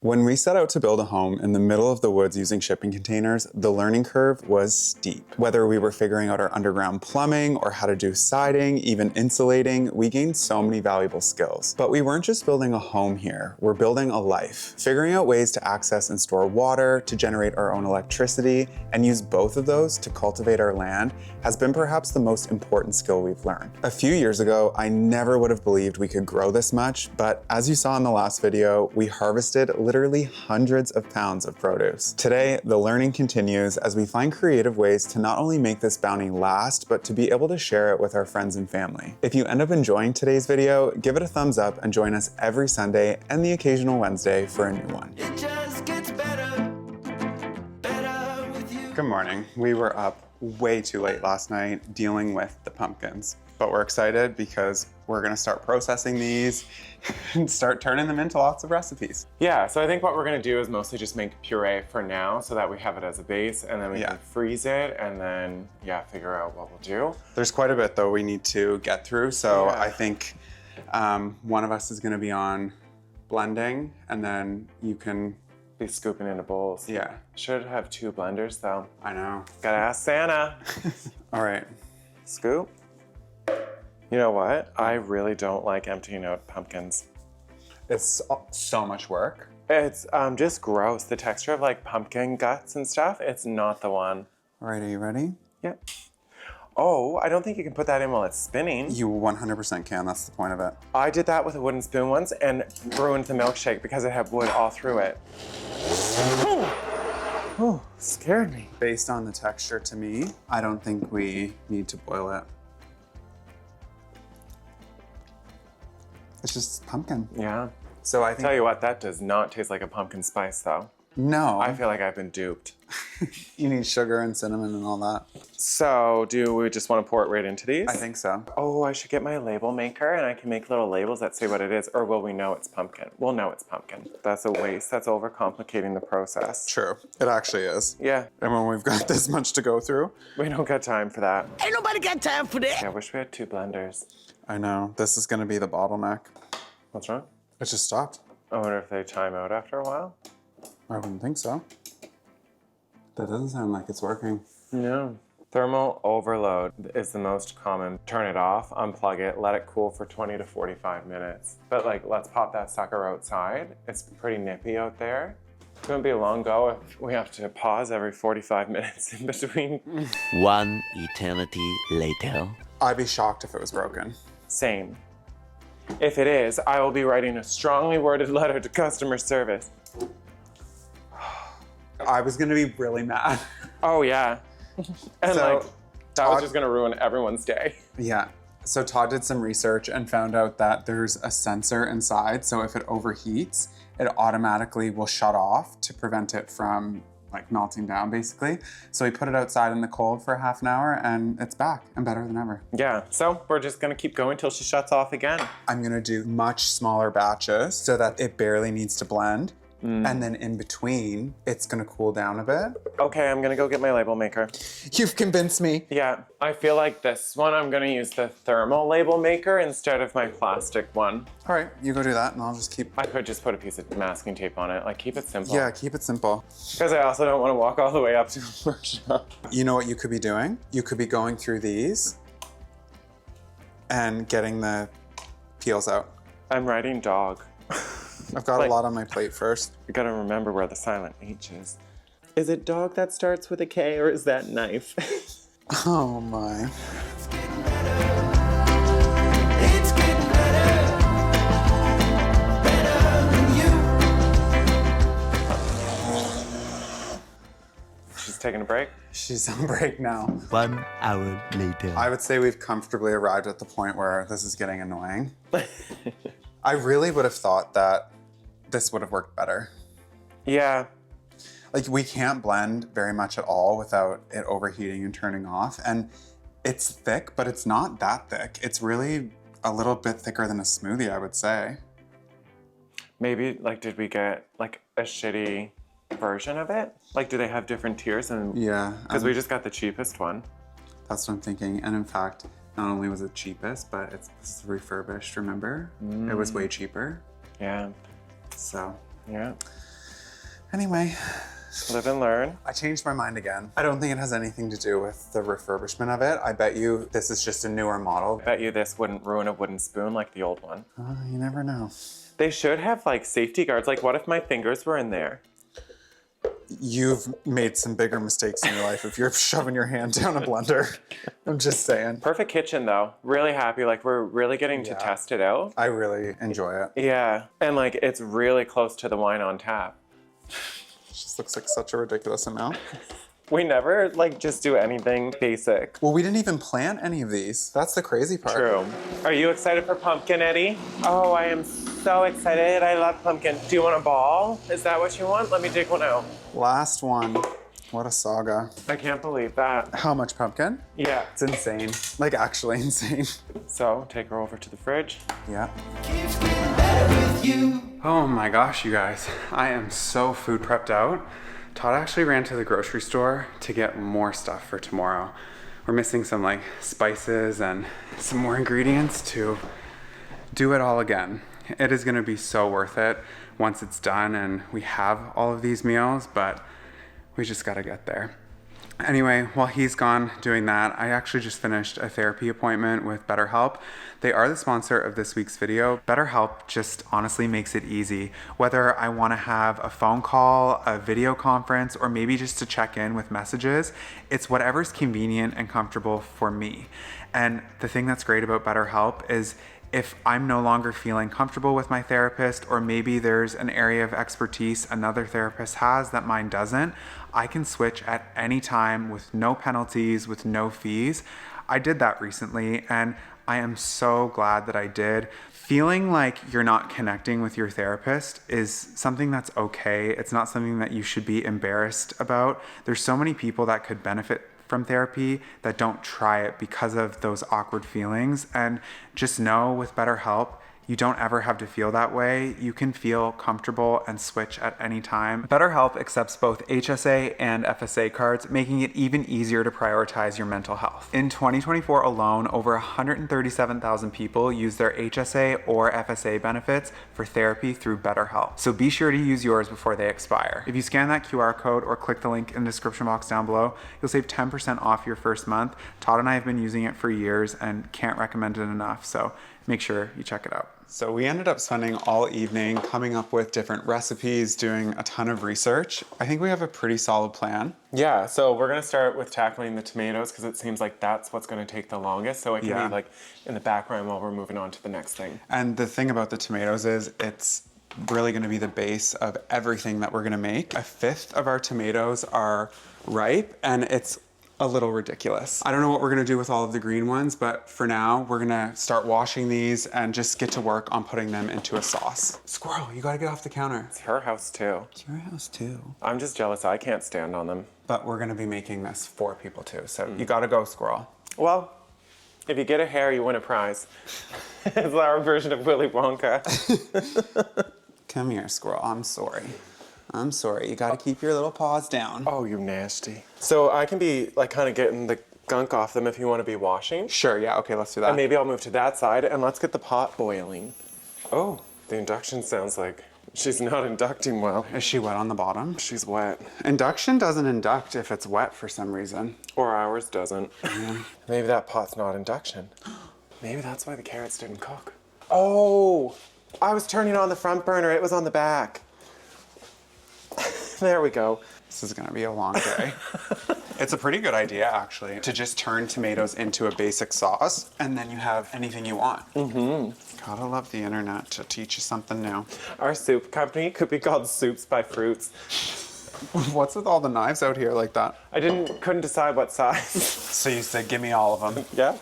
When we set out to build a home in the middle of the woods using shipping containers, the learning curve was steep. Whether we were figuring out our underground plumbing or how to do siding, even insulating, we gained so many valuable skills. But we weren't just building a home here, we're building a life. Figuring out ways to access and store water, to generate our own electricity, and use both of those to cultivate our land has been perhaps the most important skill we've learned. A few years ago, I never would have believed we could grow this much, but as you saw in the last video, we harvested literally hundreds of pounds of produce. Today, the learning continues as we find creative ways to not only make this bounty last, but to be able to share it with our friends and family. If you end up enjoying today's video, give it a thumbs up and join us every Sunday and the occasional Wednesday for a new one. It just gets better with you. Good morning. We were up way too late last night dealing with the pumpkins, but we're excited because we're gonna start processing these and start turning them into lots of recipes. Yeah, so I think what we're gonna do is mostly just make puree for now so that we have it as a base, and then we can freeze it and then, figure out what we'll do. There's quite a bit though we need to get through, so Yeah. I think one of us is gonna be on blending, and then you can Be scooping into bowls. Yeah. Should have 2 blenders though. I know. Gotta ask Santa. All right. Scoop. You know what? I really don't like emptying out pumpkins. It's so much work. It's just gross. The texture of like pumpkin guts and stuff, it's not the one. All right, are you ready? Yep. Oh, I don't think you can put that in while it's spinning. You 100% can, that's the point of it. I did that with a wooden spoon once and ruined the milkshake because it had wood all through it. Oh, scared me. Based on the texture to me, I don't think we need to boil it. It's just pumpkin. Yeah. So I think, Tell you what, that does not taste like a pumpkin spice though. no, I feel like I've been duped. you need sugar and cinnamon and all that. So, do we just want to pour it right into these? I think so. Oh, I should get my label maker and I can make little labels that say what it is, or will we know it's pumpkin? We'll know it's pumpkin. That's a waste. That's overcomplicating the process. True, it actually is. Yeah, And when we've got this much to go through, we don't got time for that. Ain't nobody got time for that. Yeah, I wish we had 2 blenders. I know, this is gonna be the bottleneck. What's wrong? It just stopped. I wonder if they time out after a while. I wouldn't think so. That doesn't sound like it's working. No. Thermal overload is the most common. Turn it off, unplug it, let it cool for 20 to 45 minutes. But like, let's pop that sucker outside. It's pretty nippy out there. It's gonna be a long go if we have to pause every 45 minutes in between. One eternity later. I'd be shocked if it was broken. Same. If it is, I will be writing a strongly worded letter to customer service. I was gonna be really mad. Oh yeah. And So, like, that was Todd- just gonna ruin everyone's day. Yeah. So Todd did some research and found out that there's a sensor inside. So if it overheats, it automatically will shut off to prevent it from like melting down basically. So we put it outside in the cold for half an hour and it's back and better than ever. Yeah, so we're just gonna keep going till she shuts off again. I'm gonna do much smaller batches so that it barely needs to blend. And then in between, it's gonna cool down a bit. Okay, I'm gonna go get my label maker. You've convinced me. Yeah, I feel like this one, I'm gonna use the thermal label maker instead of my plastic one. All right, you go do that and I'll just keep, I could just put a piece of masking tape on it, like keep it simple. yeah, keep it simple. Because I also don't wanna walk all the way up to the workshop. You know what you could be doing? You could be going through these and getting the peels out. I'm writing dog. I've got Like- a lot on my plate first. You gotta remember where the silent H is. Is it dog that starts with a K or is that knife? Oh my. It's getting better. It's getting better. Better than you. She's taking a break. She's on break now. 1 hour later. I would say we've comfortably arrived at the point where this is getting annoying. I really would have thought that this would have worked better. Yeah, Like we can't blend very much at all without it overheating and turning off. And it's thick, but it's not that thick. It's really a little bit thicker than a smoothie, I would say. maybe like did we get like a shitty version of it? Like do they have different tiers? And Yeah. because we just got the cheapest one. That's what I'm thinking. And in fact, not only was it cheapest, but this is refurbished, remember? It was way cheaper. Yeah, So yeah. Anyway, Live and learn. I changed my mind again. I don't think it has anything to do with the refurbishment of it. I bet you this is just a newer model. Bet you this wouldn't ruin a wooden spoon like the old one. You never know. They should have like safety guards. Like what if my fingers were in there? You've made some bigger mistakes in your life if you're shoving your hand down a blender. I'm just saying. Perfect kitchen though. Really happy. Like we're really getting to test it out. I really enjoy it. Yeah. And like it's really close to the wine on tap. Just looks like such a ridiculous amount. We never like just do anything basic. Well, we didn't even plant any of these. That's the crazy part. True. Are you excited for pumpkin, Eddie? Oh, I am so excited. I love pumpkin. Do you want a ball? Is that what you want? Let me dig one out. Last one. What a saga. I can't believe that. How much pumpkin? Yeah. It's insane. Like actually insane. So take her over to the fridge. Yeah. Keeps getting better with you. Oh my gosh, you guys. I am so food prepped out. Todd actually ran to the grocery store to get more stuff for tomorrow. We're missing some like spices and some more ingredients to do it all again. It is gonna be so worth it once it's done and we have all of these meals, but we just gotta get there. Anyway, while he's gone doing that, I actually just finished a therapy appointment with BetterHelp. They are the sponsor of this week's video. BetterHelp just honestly makes it easy. Whether I want to have a phone call, a video conference, or maybe just to check in with messages, it's whatever's convenient and comfortable for me. And the thing that's great about BetterHelp is if I'm no longer feeling comfortable with my therapist, or maybe there's an area of expertise another therapist has that mine doesn't, I can switch at any time with no penalties, with no fees. I did that recently and I am so glad that I did. Feeling like you're not connecting with your therapist is something that's okay. It's not something that you should be embarrassed about. There's so many people that could benefit from therapy that don't try it because of those awkward feelings. And just know with BetterHelp, you don't ever have to feel that way. You can feel comfortable and switch at any time. BetterHelp accepts both HSA and FSA cards, making it even easier to prioritize your mental health. In 2024 alone, over 137,000 people use their HSA or FSA benefits for therapy through BetterHelp. So be sure to use yours before they expire. If you scan that QR code or click the link in the description box down below, you'll save 10% off your first month. Todd and I have been using it for years and can't recommend it enough. So make sure you check it out. So we ended up spending all evening coming up with different recipes, doing a ton of research. I think we have a pretty solid plan. Yeah, so we're gonna start with tackling the tomatoes because it seems like that's what's gonna take the longest. So it can be like in the background while we're moving on to the next thing. And the thing about the tomatoes is it's really gonna be the base of everything that we're gonna make. A fifth of our tomatoes are ripe and it's a little ridiculous. I don't know what we're gonna do with all of the green ones, but for now, we're gonna start washing these and just get to work on putting them into a sauce. Squirrel, you gotta get off the counter. It's her house too. It's your house too. I'm just jealous I can't stand on them. But we're gonna be making this for people too, so you gotta go, Squirrel. Well, if you get a hair, you win a prize. It's our version of Willy Wonka. Come here, Squirrel, I'm sorry. I'm sorry, you gotta keep your little paws down. Oh, you nasty. So I can be like kind of getting the gunk off them if you want to be washing. Sure, yeah, okay, let's do that. And maybe I'll move to that side and let's get the pot boiling. Oh, The induction sounds like she's not inducting well. is she wet on the bottom? She's wet. Induction doesn't induct if it's wet for some reason. Or ours doesn't. Maybe that pot's not induction. Maybe that's why the carrots didn't cook. Oh, I was turning on the front burner. It was on the back. There we go. This is gonna be a long day. It's a pretty good idea, actually, to just turn tomatoes into a basic sauce, and then you have anything you want. Gotta love the internet to teach you something new. Our soup company could be called Soups by Fruits. What's with all the knives out here like that? I couldn't decide what size. So you said, give me all of them. Yeah.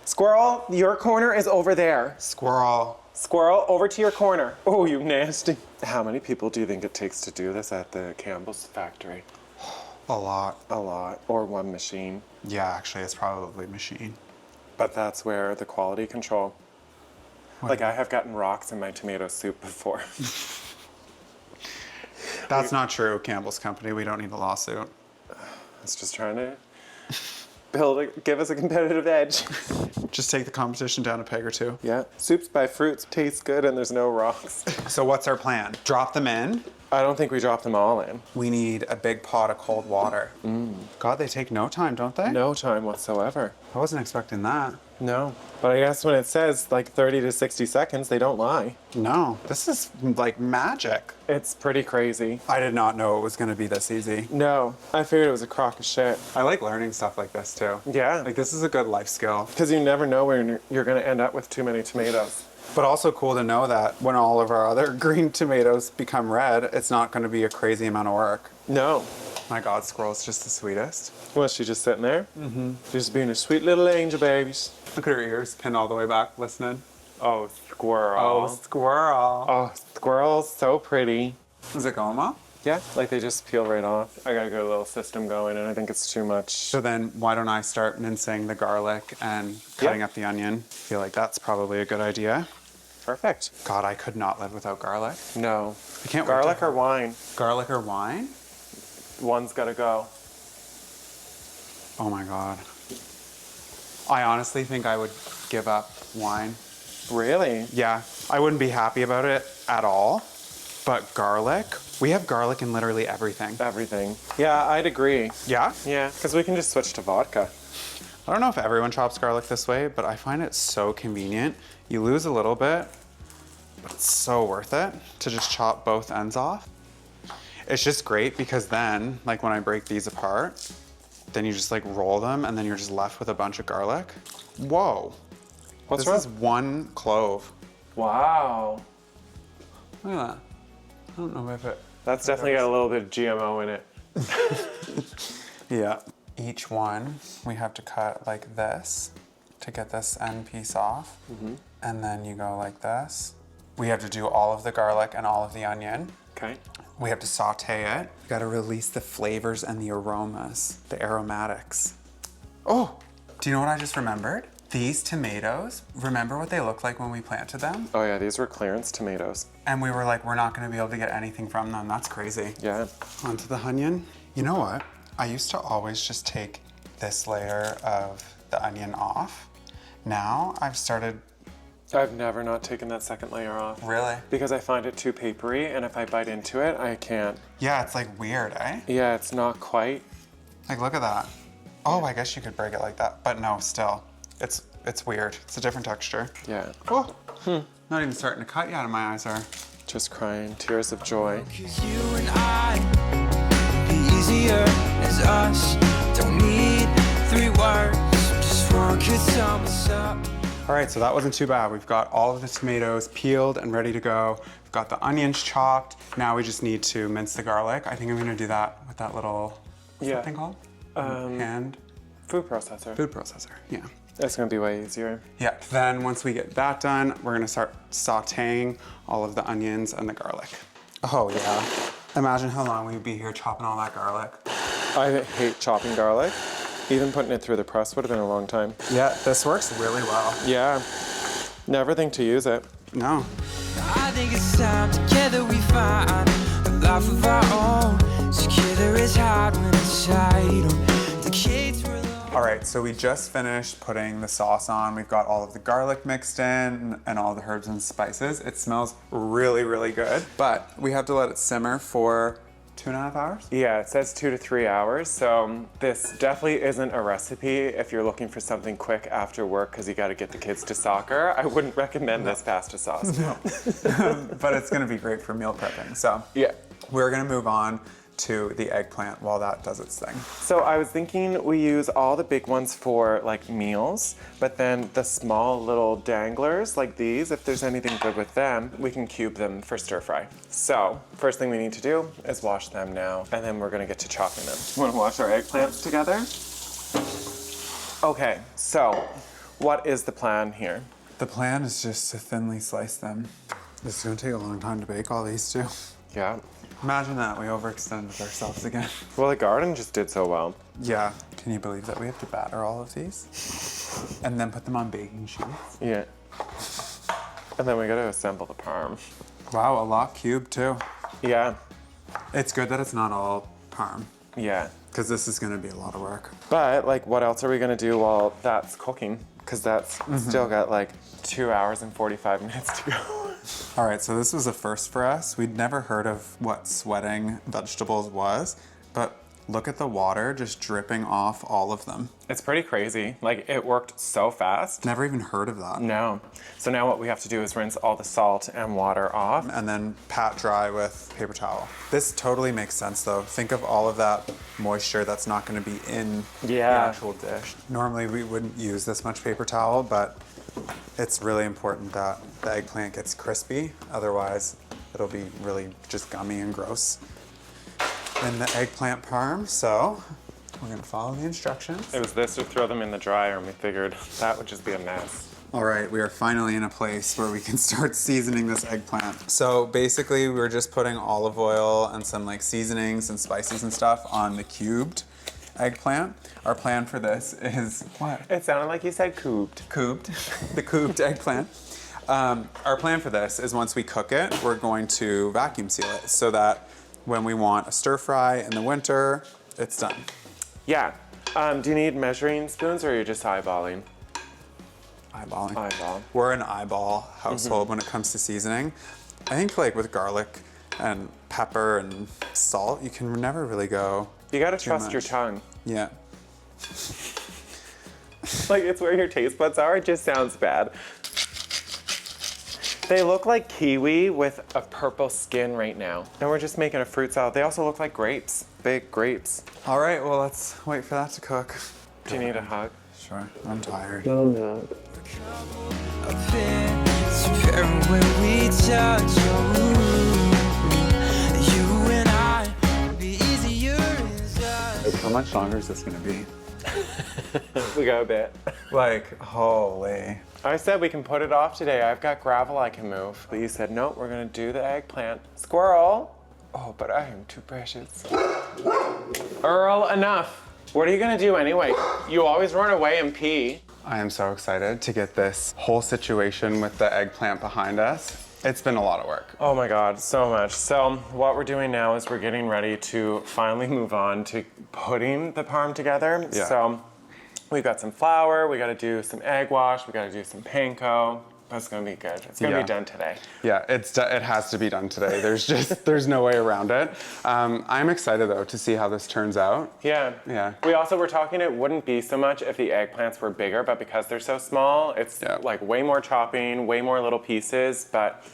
Squirrel, your corner is over there. Squirrel. Squirrel, over to your corner. Oh, you nasty. How many people do you think it takes to do this at the Campbell's factory? A lot. A lot. Or one machine. Yeah, actually, it's probably machine. But that's where the quality control. Like I have gotten rocks in my tomato soup before. That's not true, Campbell's Company. We don't need a lawsuit. It's just trying to give us a competitive edge. Just take the competition down a peg or two. Yeah. Soups by Fruits tastes good and there's no rocks. So what's our plan? Drop them in, I don't think we dropped them all in. We need a big pot of cold water. God, they take no time, don't they? No time whatsoever. I wasn't expecting that. No. But I guess when it says like 30 to 60 seconds, they don't lie. No, this is like magic. It's pretty crazy. I did not know it was going to be this easy. No, I figured it was a crock of shit. I like learning stuff like this too. Yeah. Like this is a good life skill. Because you never know where you're going to end up with too many tomatoes. But also cool to know that when all of our other green tomatoes become red, it's not going to be a crazy amount of work. No. My God, Squirrel's just the sweetest. Was she just sitting there? Mm-hmm. Just being a sweet little angel, babies. Look at her ears pinned all the way back, listening. Oh, squirrel. Oh, Squirrel. Oh, squirrel's so pretty. Is it going well? Yeah, like they just peel right off. I got a good little system going, and I think it's too much. So then why don't I start mincing the garlic and cutting up the onion? I feel like that's probably a good idea. Perfect. God, I could not live without garlic. No. I can't Garlic wait to- or wine? Garlic or wine? One's gotta go. Oh my God. I honestly think I would give up wine. Really? Yeah, I wouldn't be happy about it at all. But garlic, we have garlic in literally everything. Everything. Yeah, I'd agree. Yeah? Yeah, because we can just switch to vodka. I don't know if everyone chops garlic this way, but I find it so convenient. You lose a little bit, but it's so worth it to just chop both ends off. It's just great because then, like when I break these apart, then you just like roll them and then you're just left with a bunch of garlic. Whoa. What's This wrong? is one clove. Wow. Look at that. I don't know if it... That's definitely got a little bit of GMO in it. Yeah. Each one we have to cut like this to get this end piece off. And then you go like this. We have to do all of the garlic and all of the onion. Okay. We have to saute it. You gotta release the flavors and the aromas, the aromatics. Oh, do you know what I just remembered? These tomatoes, remember what they looked like when we planted them? Oh yeah, these were clearance tomatoes. And we were like, we're not gonna be able to get anything from them. That's crazy. Yeah. Onto the onion. You know what? I used to always just take this layer of the onion off. Now I've started... I've never not taken that second layer off. Really? Because I find it too papery, and if I bite into it, I can't. Yeah, it's like weird, eh? Yeah, it's not quite. Like, look at that. Oh, I guess you could break it like that, but no, still. It's weird. It's a different texture. Yeah. Oh, not even starting to cut yet, and my eyes are. Just crying, tears of joy. 'Cause you and I be easier as us. Don't need 3 words, just one could sum us up. All right, so that wasn't too bad. We've got all of the tomatoes peeled and ready to go. We've got the onions chopped. Now we just need to mince the garlic. I think I'm gonna do that with that little, what's that thing called? Hand Food processor. food processor, yeah. That's gonna be way easier. Yeah, then once we get that done, we're gonna start sauteing all of the onions and the garlic. Oh yeah. Imagine how long we'd be here chopping all that garlic. I hate chopping garlic. Even putting it through the press would have been a long time. Yeah, this works really well. Yeah. Never think to use it. No. I think it's time together we find a life of our own. Together is hard when it's tight. Decades for the All right, so we just finished putting the sauce on. We've got all of the garlic mixed in and all the herbs and spices. It smells really, really good, but we have to let it simmer for 2.5 hours. Yeah, it says 2 to 3 hours, so this definitely isn't a recipe if you're looking for something quick after work because you got to get the kids to soccer. I wouldn't recommend this pasta sauce. No. But it's gonna be great for meal prepping. So Yeah. we're gonna move on to the eggplant while that does its thing. So I was thinking we use all the big ones for like meals, but then the small little danglers like these, if there's anything good with them, we can cube them for stir fry. So first thing we need to do is wash them now, and then we're gonna get to chopping them. Want to wash our eggplants together? Okay, so what is the plan here? The plan is just to thinly slice them. This is gonna take a long time to bake all these too. Yeah. Imagine that, we overextended ourselves again. Well, the garden just did so well. Yeah, can you believe that we have to batter all of these? And then put them on baking sheets? Yeah. And then we gotta assemble the parm. Wow, a lot cubed too. Yeah. It's good that it's not all parm, Yeah. because this is gonna be a lot of work. But like, what else are we gonna do while that's cooking? Because that's still got like 2 hours and 45 minutes to go. All right, so this was a first for us. We'd never heard of what sweating vegetables was, but look at the water just dripping off all of them. It's pretty crazy. Like, it worked so fast. Never even heard of that. No. So now what we have to do is rinse all the salt and water off. And then pat dry with paper towel. This totally makes sense though. Think of all of that moisture that's not gonna be in the actual dish. Normally we wouldn't use this much paper towel, but it's really important that the eggplant gets crispy. Otherwise, it'll be really just gummy and gross in the eggplant parm. So we're gonna follow the instructions. It was this to throw them in the dryer, and we figured that would just be a mess. All right, we are finally in a place where we can start seasoning this eggplant. So basically, we're just putting olive oil and some like seasonings and spices and stuff on the cubed eggplant. Our plan for this is what? It sounded like you said cooped. Cubed, the cubed eggplant. Our plan for this is once we cook it, we're going to vacuum seal it so that when we want a stir fry in the winter, it's done. Yeah. Do you need measuring spoons, or are you just eyeballing? Eyeballing. Eyeball. We're an eyeball household when it comes to seasoning. I think like with garlic and pepper and salt, you can never really go You gotta too trust your much. tongue. Yeah. Like, it's where your taste buds are. It just sounds bad. They look like kiwi with a purple skin right now. And we're just making a fruit salad. They also look like grapes, big grapes. All right, well, let's wait for that to cook. Do you need a hug? Sure, I'm tired. No. Up in September when we touch you and I would be easier inside. How much longer is this gonna be? We got a bit. Like, holy. I said we can put it off today. I've got gravel I can move. But you said, no, we're gonna do the eggplant. Squirrel. Oh, but I am too precious. Earl, enough. What are you gonna do anyway? You always run away and pee. I am so excited to get this whole situation with the eggplant behind us. It's been a lot of work. Oh my God, so much. So what we're doing now is we're getting ready to finally move on to putting the parm together. Yeah. So we've got some flour, we gotta do some egg wash, we gotta do some panko. That's gonna be good. It's gonna Yeah. be done today. Yeah, it has to be done today. There's no way around it. I'm excited though to see how this turns out. Yeah. Yeah. We also were talking it wouldn't be so much if the eggplants were bigger, but because they're so small, it's like way more chopping, way more little pieces, but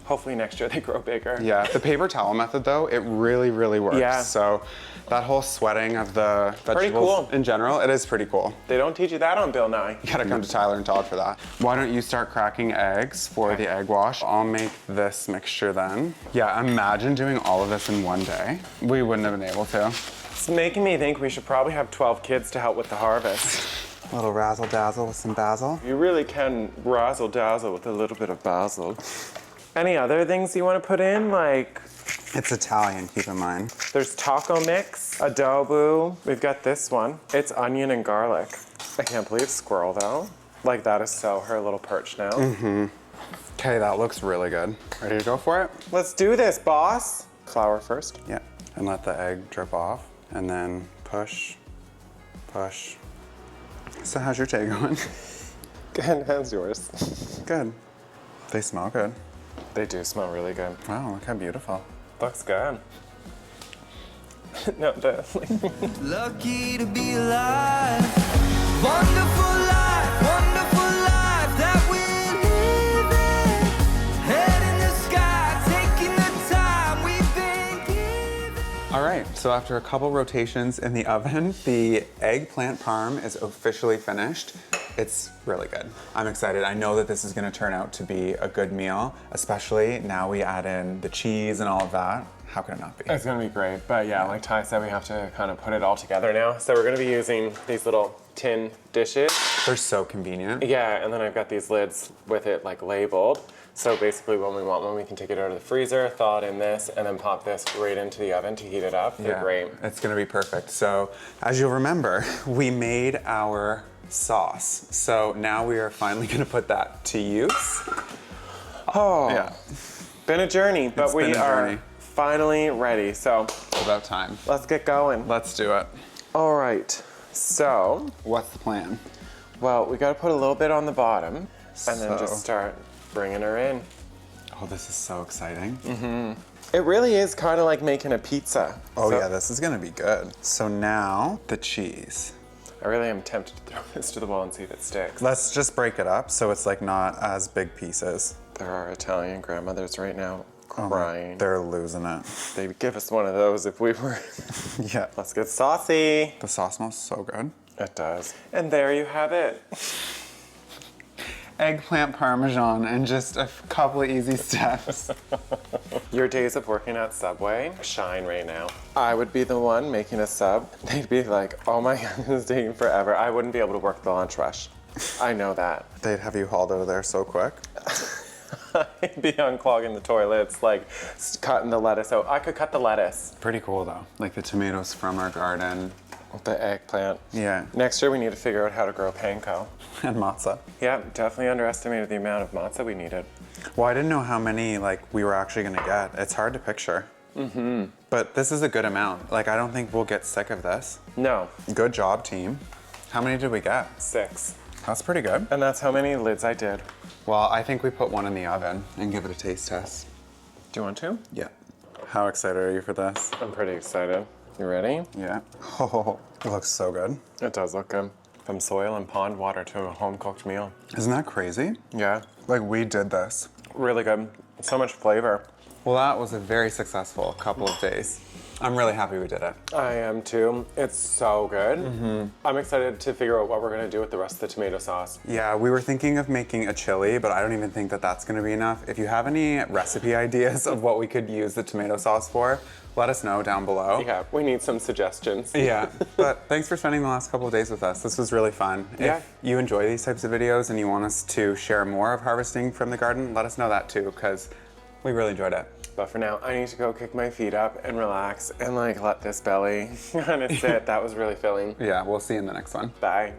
hopefully next year they grow bigger. Yeah, the paper towel method though, it really, really works. Yeah. So that whole sweating of the Pretty vegetables cool. in general, it is pretty cool. They don't teach you that on Bill Nye. You gotta come to Tyler and Todd for that. Why don't you start cracking eggs for the egg wash? I'll make this mixture then. Yeah, imagine doing all of this in one day. We wouldn't have been able to. It's making me think we should probably have 12 kids to help with the harvest. A little razzle dazzle with some basil. You really can razzle dazzle with a little bit of basil. Any other things you want to put in? Like, It's Italian, keep in mind. there's taco mix, adobo. We've got this one. It's onion and garlic. I can't believe squirrel though. Like, that is so her little perch now. Okay, that looks really good. Ready to go for it? Let's do this, boss. Flour first. Yeah, and let the egg drip off, and then push, push. So how's your day going? Good, how's yours? Good. They smell good. They do smell really good. Wow, look how beautiful. Looks good. No, Lucky to be alive. Wonderful life that we're living. Head in the sky, taking the time we've been given. All right, so after a couple rotations in the oven, the eggplant parm is officially finished. It's really good. I'm excited. I know that this is gonna turn out to be a good meal, especially now we add in the cheese and all of that. How could it not be? It's gonna be great, but yeah, like Ty said, we have to kind of put it all together now. So we're gonna be using these little tin dishes. They're so convenient. Yeah, and then I've got these lids with it like labeled. So basically when we want one, we can take it out of the freezer, thaw it in this, and then pop this right into the oven to heat it up. They're great. It's gonna be perfect. So as you'll remember, we made our sauce. So now we are finally gonna put that to use. Oh, Yeah, been a journey, but It's we been a are journey. finally ready. So it's about time. let's get going. Let's do it. All right, so, What's the plan? well, we gotta put a little bit on the bottom and then So- just start bringing her in. Oh, this is so exciting. It really is kind of like making a pizza. Oh So yeah, this is gonna be good. So now, the cheese. I really am tempted to throw this to the wall and see if it sticks. Let's just break it up so it's like not as big pieces. There are Italian grandmothers right now crying. They're losing it. They'd give us one of those if we were. Yeah. Let's get saucy. The sauce smells so good. It does. And there you have it. Eggplant parmesan in just a couple of easy steps. Your days of working at Subway shine right now. I would be the one making a sub. They'd be like, oh my God, this is taking forever. I wouldn't be able to work the lunch rush. I know that. They'd have you hauled out of there so quick. I'd be unclogging the toilets, like cutting the lettuce out. I could cut the lettuce. Pretty cool though. Like the tomatoes from our garden. The eggplant. Yeah. Next year we need to figure out how to grow panko. And matzo. Yeah, definitely underestimated the amount of matzo we needed. Well, I didn't know how many like we were actually gonna get. It's hard to picture. But this is a good amount. Like I don't think we'll get sick of this. No, Good job, team. How many did we get? 6. That's pretty good. And that's how many lids I did. Well, I think we put one in the oven and give it a taste test. Do you want to? Yeah. How excited are you for this? I'm pretty excited. You ready? Yeah. Oh, it looks so good. It does look good. From soil and pond water to a home-cooked meal. Isn't that crazy? Yeah, Like we did this. really good. So much flavor. Well, that was a very successful couple of days. I'm really happy we did it. I am too. It's so good. I'm excited to figure out what we're gonna do with the rest of the tomato sauce. Yeah, we were thinking of making a chili, but I don't even think that that's gonna be enough. If you have any recipe ideas of what we could use the tomato sauce for, let us know down below. Yeah, we need some suggestions. Yeah, but thanks for spending the last couple of days with us. This was really fun. Yeah. If you enjoy these types of videos and you want us to share more of harvesting from the garden, let us know that too, because we really enjoyed it. But for now, I need to go kick my feet up and relax and like let this belly kind of sit. That was really filling. Yeah, we'll see you in the next one. Bye.